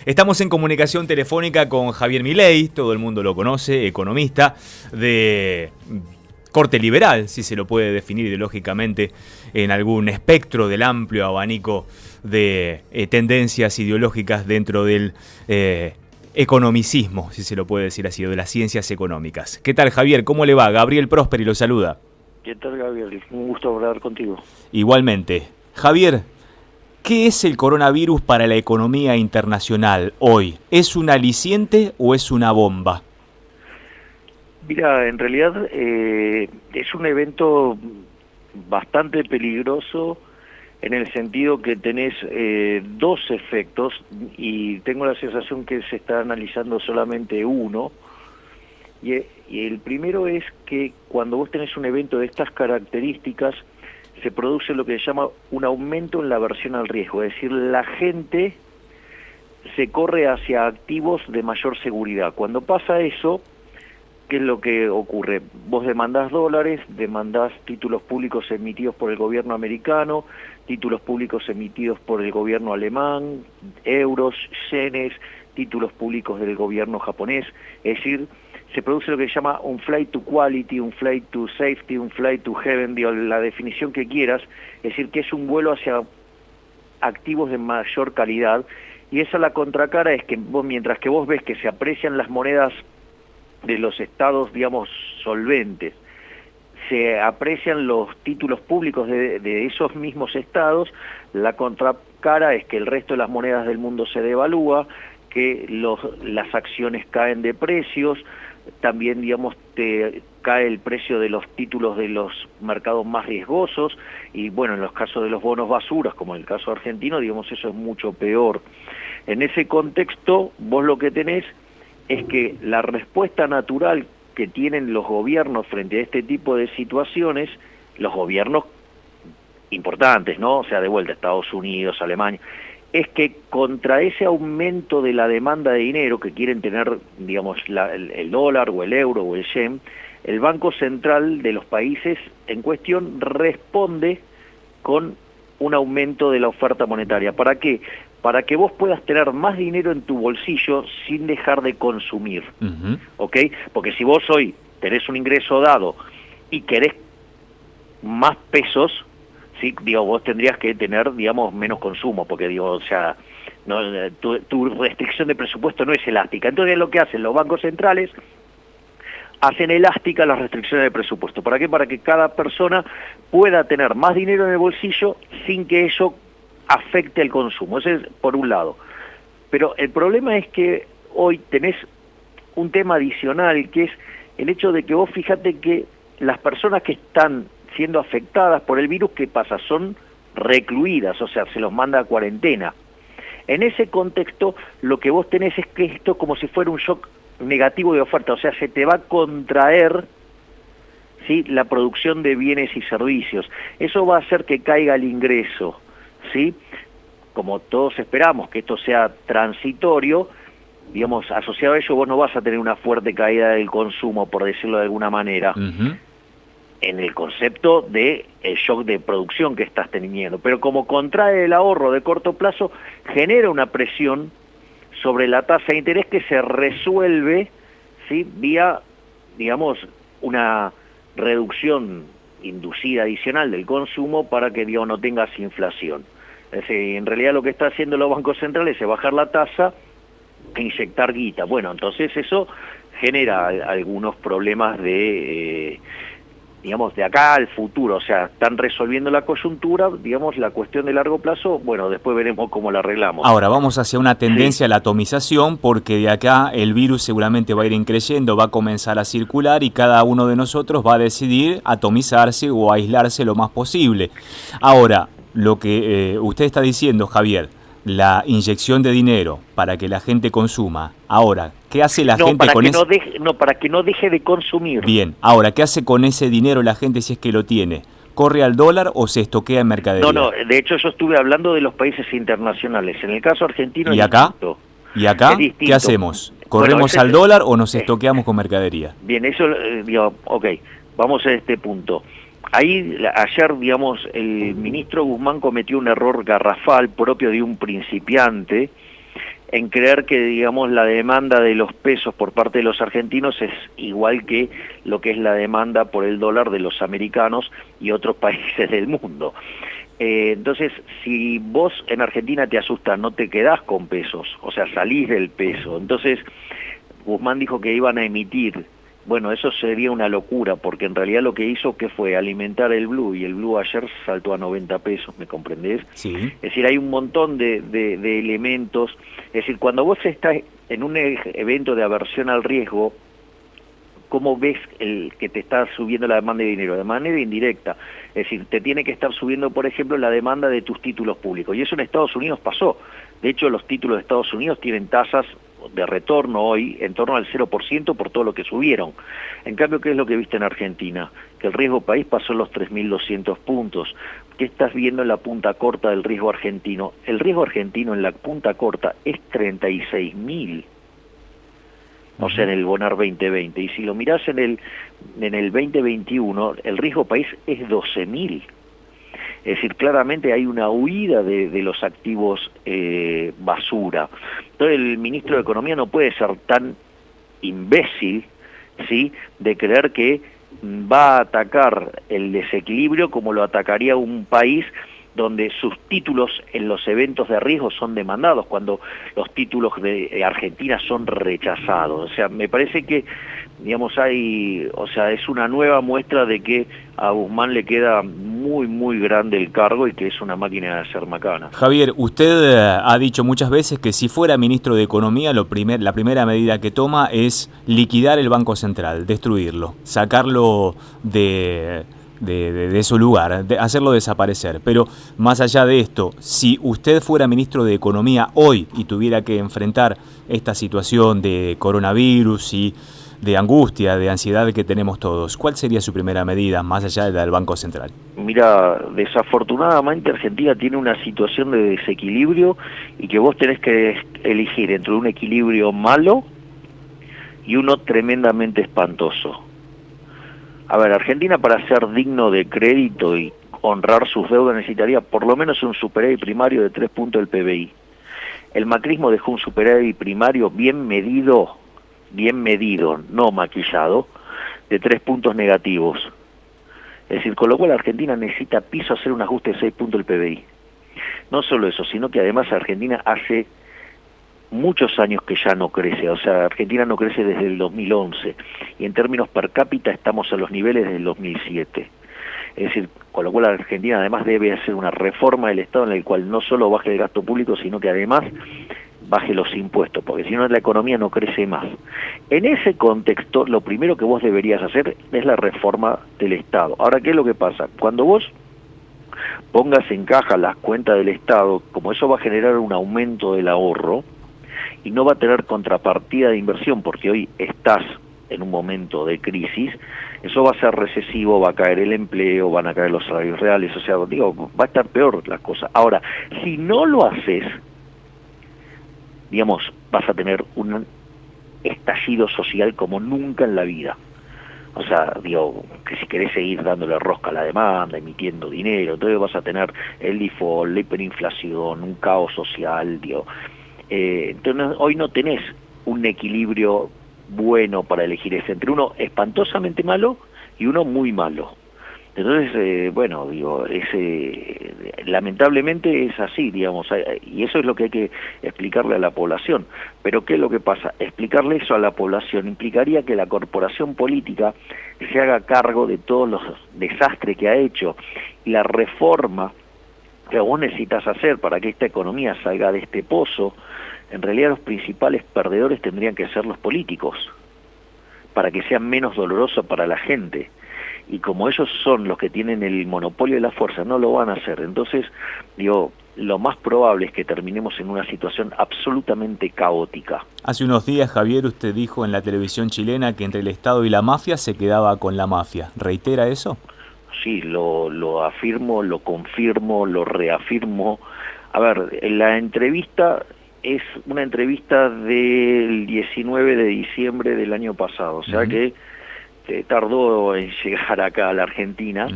Estamos en comunicación telefónica con Javier Milei, todo el mundo lo conoce, economista de corte liberal, si se lo puede definir ideológicamente en algún espectro del amplio abanico de tendencias ideológicas dentro del economicismo, si se lo puede decir así, o de las ciencias económicas. ¿Qué tal, Javier? ¿Cómo le va? Gabriel Prosperi lo saluda. ¿Qué tal, Gabriel? Un gusto hablar contigo. Igualmente. Javier, ¿qué es el coronavirus para la economía internacional hoy? ¿Es un aliciente o es una bomba? Mira, en realidad es un evento bastante peligroso en el sentido que tenés dos efectos y tengo la sensación que se está analizando solamente uno. Y el primero es que cuando vos tenés un evento de estas características, se produce lo que se llama un aumento en la aversión al riesgo, es decir, la gente se corre hacia activos de mayor seguridad. Cuando pasa eso, ¿qué es lo que ocurre? Vos demandás dólares, demandás títulos públicos emitidos por el gobierno americano, títulos públicos emitidos por el gobierno alemán, euros, yenes, títulos públicos del gobierno japonés, es decir, se produce lo que se llama un flight to quality, un flight to safety, un flight to heaven, digo, la definición que quieras, es decir, que es un vuelo hacia activos de mayor calidad, y esa la contracara es que vos, mientras que vos ves que se aprecian las monedas de los estados, digamos, solventes, se aprecian los títulos públicos de esos mismos estados, la contracara es que el resto de las monedas del mundo se devalúa, que las acciones caen de precios, también, digamos, te cae el precio de los títulos de los mercados más riesgosos, y bueno, en los casos de los bonos basuras, como en el caso argentino, digamos, eso es mucho peor. En ese contexto, vos lo que tenés es que la respuesta natural que tienen los gobiernos frente a este tipo de situaciones, los gobiernos importantes, ¿no? O sea, de vuelta, Estados Unidos, Alemania, es que contra ese aumento de la demanda de dinero que quieren tener, digamos, el dólar o el euro o el yen, el Banco Central de los países en cuestión responde con un aumento de la oferta monetaria. ¿Para qué? Para que vos puedas tener más dinero en tu bolsillo sin dejar de consumir, ¿ok? Porque si vos hoy tenés un ingreso dado y querés más pesos, sí, digo, vos tendrías que tener, digamos, menos consumo, porque digo, o sea, no, tu restricción de presupuesto no es elástica. Entonces lo que hacen los bancos centrales, hacen elástica las restricciones de presupuesto. ¿Para qué? Para que cada persona pueda tener más dinero en el bolsillo sin que eso afecte el consumo. Ese es por un lado. Pero el problema es que hoy tenés un tema adicional, que es el hecho de que vos fíjate que las personas que están siendo afectadas por el virus, ¿qué pasa? Son recluidas, o sea, se los manda a cuarentena. En ese contexto, lo que vos tenés es que esto como si fuera un shock negativo de oferta, o sea, se te va a contraer, ¿sí?, la producción de bienes y servicios. Eso va a hacer que caiga el ingreso, ¿sí? Como todos esperamos que esto sea transitorio, digamos, asociado a ello vos no vas a tener una fuerte caída del consumo, por decirlo de alguna manera, en el concepto de el shock de producción que estás teniendo, pero como contrae el ahorro de corto plazo, genera una presión sobre la tasa de interés que se resuelve, ¿sí?, vía, digamos, una reducción inducida adicional del consumo para que, digamos, no tengas inflación. Es decir, en realidad lo que está haciendo los bancos centrales es bajar la tasa e inyectar guita. Bueno, entonces eso genera algunos problemas de digamos, de acá al futuro, o sea, están resolviendo la coyuntura, digamos, la cuestión de largo plazo, bueno, después veremos cómo la arreglamos. Ahora, vamos hacia una tendencia a la atomización, porque de acá el virus seguramente va a ir increyendo, va a comenzar a circular y cada uno de nosotros va a decidir atomizarse o aislarse lo más posible. Ahora, lo que usted está diciendo, Javier, la inyección de dinero para que la gente consuma. Ahora, ¿qué hace la gente con eso? Para que no deje de consumir. Bien, ahora, ¿qué hace con ese dinero la gente si es que lo tiene? ¿Corre al dólar o se estoquea en mercadería? No, de hecho yo estuve hablando de los países internacionales. En el caso argentino ¿Y acá? ¿Y acá qué hacemos? ¿Corremos al dólar o nos estoqueamos con mercadería? Bien, eso, digo, ok, vamos a este punto. Ahí, ayer, digamos, el ministro Guzmán cometió un error garrafal propio de un principiante, en creer que, digamos, la demanda de los pesos por parte de los argentinos es igual que lo que es la demanda por el dólar de los americanos y otros países del mundo. Entonces, si vos en Argentina te asustas, no te quedás con pesos, o sea, salís del peso. Entonces, Guzmán dijo que iban a emitir. Bueno, eso sería una locura, porque en realidad lo que hizo que fue alimentar el blue, y el blue ayer saltó a 90 pesos, ¿me comprendés? Sí. Es decir, hay un montón de elementos. Es decir, cuando vos estás en un evento de aversión al riesgo, ¿cómo ves el que te está subiendo la demanda de dinero? De manera indirecta. Es decir, te tiene que estar subiendo, por ejemplo, la demanda de tus títulos públicos. Y eso en Estados Unidos pasó. De hecho, los títulos de Estados Unidos tienen tasas de retorno hoy en torno al 0% por todo lo que subieron. En cambio, ¿qué es lo que viste en Argentina? Que el riesgo país pasó los 3.200 puntos. ¿Qué estás viendo en la punta corta del riesgo argentino? El riesgo argentino en la punta corta es 36.000. O sea, en el Bonar 2020. Y si lo mirás en el 2021, el riesgo país es 12.000. Es decir, claramente hay una huida de los activos basura. Entonces el ministro de Economía no puede ser tan imbécil, ¿sí?, de creer que va a atacar el desequilibrio como lo atacaría un país donde sus títulos en los eventos de riesgo son demandados, cuando los títulos de Argentina son rechazados. O sea, me parece que, digamos, es una nueva muestra de que a Guzmán le queda muy, muy grande el cargo y que es una máquina de hacer macana. Javier, usted ha dicho muchas veces que si fuera ministro de Economía, la primera medida que toma es liquidar el Banco Central, destruirlo, sacarlo de su lugar, hacerlo desaparecer. Pero más allá de esto, si usted fuera ministro de Economía hoy y tuviera que enfrentar esta situación de coronavirus y de angustia, de ansiedad que tenemos todos, ¿cuál sería su primera medida más allá de la del Banco Central? Mira, desafortunadamente Argentina tiene una situación de desequilibrio y que vos tenés que elegir entre un equilibrio malo y uno tremendamente espantoso. A ver, Argentina, para ser digno de crédito y honrar sus deudas, necesitaría por lo menos un superávit primario de 3 puntos del PBI. El macrismo dejó un superávit primario bien medido, no maquillado, de 3 puntos negativos. Es decir, con lo cual Argentina necesita piso hacer un ajuste de 6 puntos del PBI. No solo eso, sino que además Argentina hace muchos años que ya no crece. O sea, Argentina no crece desde el 2011 y en términos per cápita estamos a los niveles del 2007. Es decir, con lo cual Argentina además debe hacer una reforma del Estado en la cual no solo baje el gasto público, sino que además baje los impuestos, porque si no la economía no crece más. En ese contexto, lo primero que vos deberías hacer es la reforma del Estado. Ahora, ¿qué es lo que pasa? Cuando vos pongas en caja las cuentas del Estado, como eso va a generar un aumento del ahorro y no va a tener contrapartida de inversión, porque hoy estás en un momento de crisis, eso va a ser recesivo, va a caer el empleo, van a caer los salarios reales, o sea, digo, va a estar peor las cosas. Ahora, si no lo haces, digamos, vas a tener un estallido social como nunca en la vida. O sea, digo, que si querés seguir dándole rosca a la demanda, emitiendo dinero, entonces vas a tener el default, la hiperinflación, un caos social, digo. Entonces hoy no tenés un equilibrio bueno para elegir ese, entre uno espantosamente malo y uno muy malo. Entonces, bueno, digo, lamentablemente es así, digamos, y eso es lo que hay que explicarle a la población. Pero ¿qué es lo que pasa? Explicarle eso a la población implicaría que la corporación política se haga cargo de todos los desastres que ha hecho, y la reforma que vos necesitas hacer para que esta economía salga de este pozo. En realidad los principales perdedores tendrían que ser los políticos, para que sea menos doloroso para la gente. Y como ellos son los que tienen el monopolio de la fuerza, no lo van a hacer. Entonces, digo, lo más probable es que terminemos en una situación absolutamente caótica. Hace unos días, Javier, usted dijo en la televisión chilena que entre el Estado y la mafia se quedaba con la mafia. ¿Reitera eso? Sí, lo afirmo, lo confirmo, lo reafirmo. A ver, la entrevista es una entrevista del 19 de diciembre del año pasado, o sea que tardó en llegar acá a la Argentina,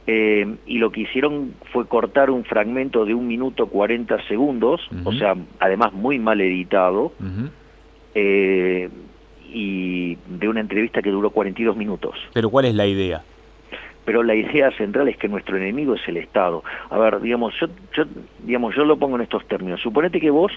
y lo que hicieron fue cortar un fragmento de 1 minuto 40 segundos, o sea, además muy mal editado, y de una entrevista que duró 42 minutos. ¿Pero cuál es la idea? Pero la idea central es que nuestro enemigo es el Estado. A ver, digamos, yo lo pongo en estos términos. Suponete que vos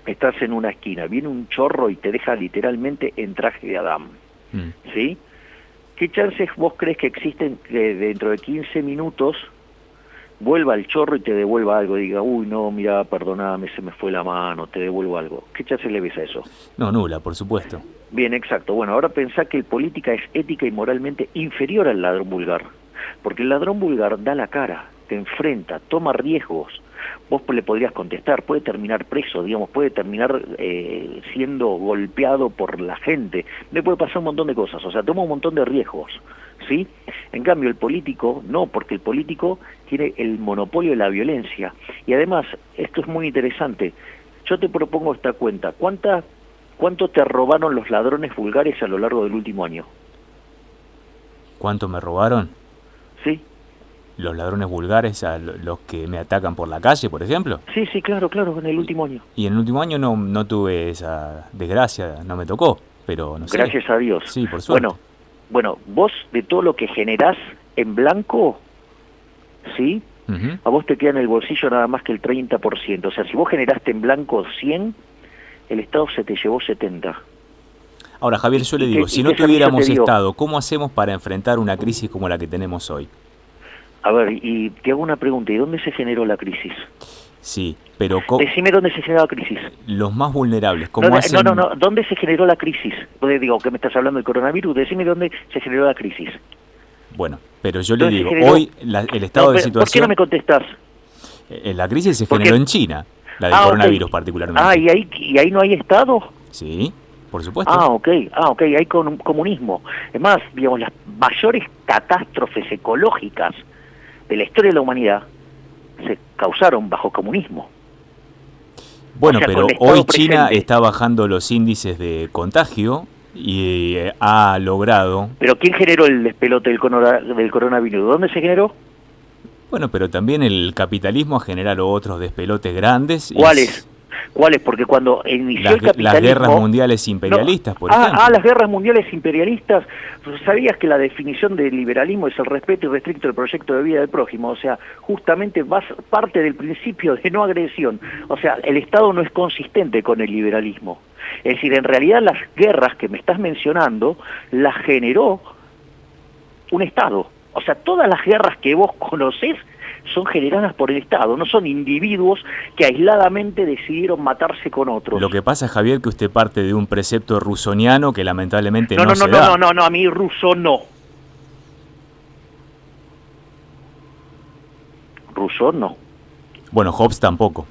estás en una esquina, viene un chorro y te deja literalmente en traje de Adán, ¿sí? ¿Qué chances vos crees que existen que dentro de 15 minutos vuelva el chorro y te devuelva algo? Diga, uy, no, mira, perdoname, se me fue la mano, te devuelvo algo. ¿Qué chances le ves a eso? No, nula, por supuesto. Bien, exacto. Bueno, ahora pensá que el política es ética y moralmente inferior al ladrón vulgar. Porque el ladrón vulgar da la cara, te enfrenta, toma riesgos. Vos le podrías contestar, puede terminar preso, digamos, puede terminar siendo golpeado por la gente, le puede pasar un montón de cosas, o sea, toma un montón de riesgos, ¿sí? En cambio, el político, no, porque el político tiene el monopolio de la violencia. Y además, esto es muy interesante, yo te propongo esta cuenta, ¿cuánto te robaron los ladrones vulgares a lo largo del último año? ¿Cuánto me robaron? ¿Sí? ¿Los ladrones vulgares, a los que me atacan por la calle, por ejemplo? Sí, sí, claro, en el último año. Y en el último año no tuve esa desgracia, no me tocó, pero no sé. Gracias a Dios. Sí, por suerte. Bueno, vos de todo lo que generás en blanco, ¿sí? A vos te queda en el bolsillo nada más que el 30%. O sea, si vos generaste en blanco 100, el Estado se te llevó 70. Ahora, Javier, yo le digo, si no tuviéramos Estado, ¿cómo hacemos para enfrentar una crisis como la que tenemos hoy? A ver, y te hago una pregunta, ¿y dónde se generó la crisis? Sí, pero... Decime dónde se generó la crisis. Los más vulnerables, ¿cómo hacen...? No, ¿dónde se generó la crisis? Pues digo, ¿qué me estás hablando del coronavirus? Decime dónde se generó la crisis. Bueno, pero yo le digo, hoy el estado de situación... ¿Por qué no me contestás? La crisis se generó en China, la del coronavirus particularmente. ¿y ahí no hay Estado? Sí, por supuesto. Ok, hay comunismo. Es más, digamos, las mayores catástrofes ecológicas de la historia de la humanidad se causaron bajo comunismo. Bueno, pero hoy China está bajando los índices de contagio y ha logrado... ¿Pero quién generó el despelote del coronavirus? ¿Dónde se generó? Bueno, pero también el capitalismo ha generado otros despelotes grandes. ¿Cuáles? Porque cuando inició el capitalismo... Las guerras mundiales imperialistas, por ejemplo. Las guerras mundiales imperialistas. ¿Sabías que la definición del liberalismo es el respeto irrestricto del proyecto de vida del prójimo? O sea, justamente parte del principio de no agresión. O sea, el Estado no es consistente con el liberalismo. Es decir, en realidad las guerras que me estás mencionando las generó un Estado. O sea, todas las guerras que vos conocés son generadas por el Estado, no son individuos que aisladamente decidieron matarse con otros. Lo que pasa, Javier, que usted parte de un precepto rusoniano que lamentablemente no se da. No, a mí Rousseau no. Rousseau no. Bueno, Hobbes tampoco.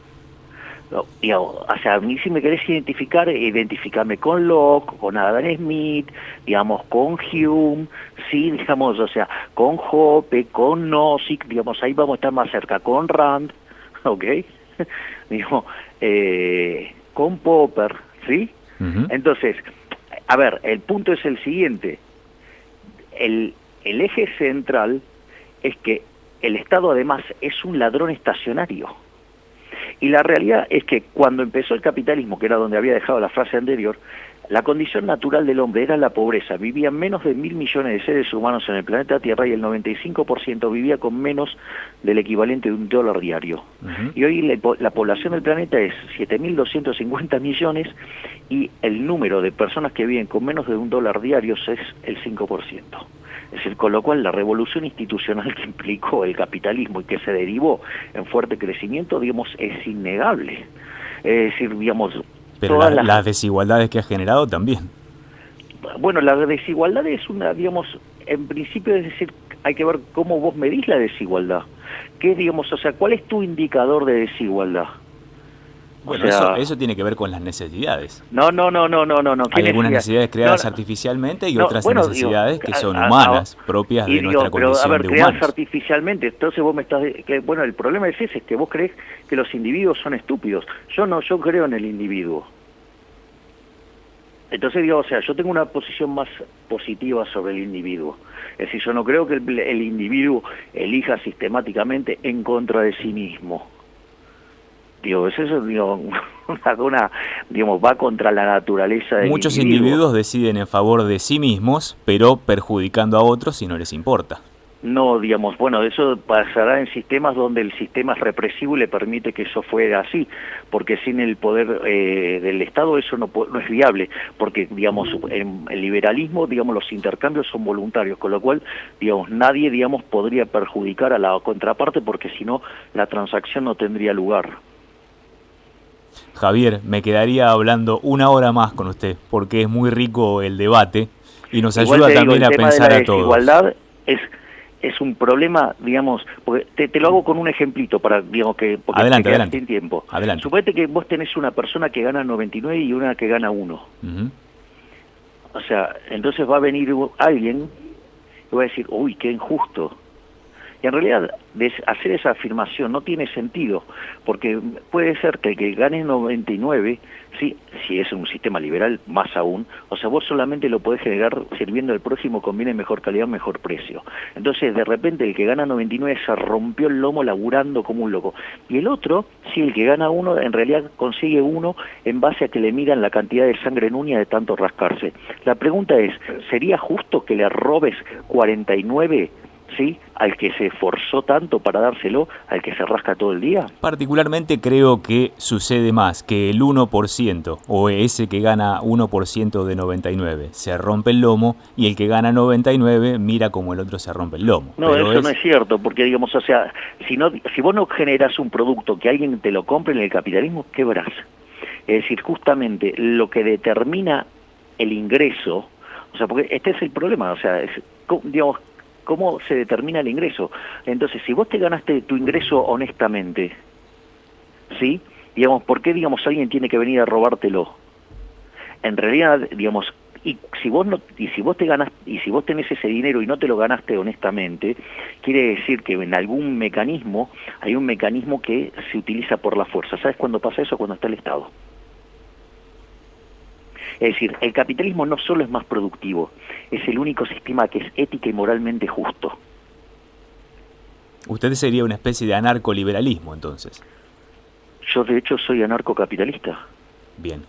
No, o sea, a mí si me querés identificarme con Locke, con Adam Smith, digamos, con Hume, sí, digamos, o sea, con Hoppe, con Nozick, digamos, ahí vamos a estar más cerca, con Rand, ¿ok? Digo, con Popper, ¿sí? Entonces, a ver, el punto es el siguiente, el eje central es que el Estado además es un ladrón estacionario. Y la realidad es que cuando empezó el capitalismo, que era donde había dejado la frase anterior, la condición natural del hombre era la pobreza. Vivían menos de 1.000 millones de seres humanos en el planeta Tierra y el 95% vivía con menos del equivalente de $1 diario. Y hoy la población del planeta es 7.250 millones y el número de personas que viven con menos de $1 diario es el 5%. Es decir, con lo cual la revolución institucional que implicó el capitalismo y que se derivó en fuerte crecimiento, digamos, es innegable. Es decir, digamos... Pero las desigualdades que ha generado también. Bueno, la desigualdad es una, digamos, en principio es decir, hay que ver cómo vos medís la desigualdad. ¿Qué, digamos, o sea, cuál es tu indicador de desigualdad? Bueno, o sea, eso tiene que ver con las necesidades. No. Hay algunas necesidades creadas artificialmente y otras necesidades que son humanas, propias de nuestra condición de humanos. Creadas artificialmente, entonces vos me estás... bueno, el problema es ese, es que vos crees que los individuos son estúpidos. Yo no, yo creo en el individuo. Entonces digo, o sea, yo tengo una posición más positiva sobre el individuo. Es decir, yo no creo que el individuo elija sistemáticamente en contra de sí mismo. Digo, eso digo, digamos, va contra la naturaleza del Muchos individuo. individuos deciden en favor de sí mismos, pero perjudicando a otros si no les importa. No, digamos, bueno, eso pasará en sistemas donde el sistema es represivo y le permite que eso fuera así, porque sin el poder del Estado eso no es viable, porque, digamos, en el liberalismo, digamos, los intercambios son voluntarios, con lo cual, digamos, nadie, digamos, podría perjudicar a la contraparte, porque si no, la transacción no tendría lugar. Javier, me quedaría hablando una hora más con usted, porque es muy rico el debate y nos Igual ayuda también a pensar a todos. La desigualdad es un problema, digamos, porque te lo hago con un ejemplito para, digamos, que porque adelante. sin tiempo. Adelante. Suponete que vos tenés una persona que gana 99 y una que gana 1. O sea, entonces va a venir alguien y va a decir, uy, qué injusto. Y en realidad hacer esa afirmación no tiene sentido, porque puede ser que el que gane 99, ¿sí? Si es un sistema liberal, más aún, o sea, vos solamente lo podés generar sirviendo al prójimo, conviene mejor calidad, mejor precio. Entonces, de repente, el que gana 99 se rompió el lomo laburando como un loco. Y el otro, sí, el que gana 1, en realidad consigue 1 en base a que le midan la cantidad de sangre en uña de tanto rascarse. La pregunta es, ¿sería justo que le robes 49? ¿Sí? Al que se esforzó tanto para dárselo, al que se rasca todo el día. Particularmente creo que sucede más que el 1% o ese que gana 1% de 99 se rompe el lomo y el que gana 99 mira como el otro se rompe el lomo. No, pero eso no es cierto, porque digamos, o sea, si vos no generas un producto que alguien te lo compre en el capitalismo, quebrás. Es decir, justamente lo que determina el ingreso, o sea, porque este es el problema, o sea, digamos, ¿cómo se determina el ingreso? Entonces, si vos te ganaste tu ingreso honestamente, ¿sí? Digamos, ¿por qué, digamos, alguien tiene que venir a robártelo? En realidad, digamos, si vos tenés ese dinero y no te lo ganaste honestamente, quiere decir que en algún mecanismo, hay un mecanismo que se utiliza por la fuerza. ¿Sabes cuándo pasa eso? Cuando está el Estado. Es decir, el capitalismo no solo es más productivo, es el único sistema que es ética y moralmente justo. Usted sería una especie de anarcoliberalismo, entonces. Yo, de hecho, soy anarcocapitalista. Bien,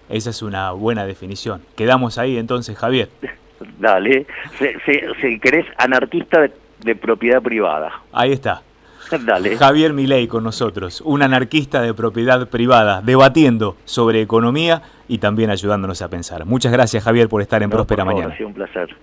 esa es una buena definición. Quedamos ahí, entonces, Javier. Dale, si querés, anarquista de propiedad privada. Ahí está. Dale. Javier Milei con nosotros, un anarquista de propiedad privada, debatiendo sobre economía y también ayudándonos a pensar. Muchas gracias, Javier, por estar en Próspera Mañana. Ha sido un placer.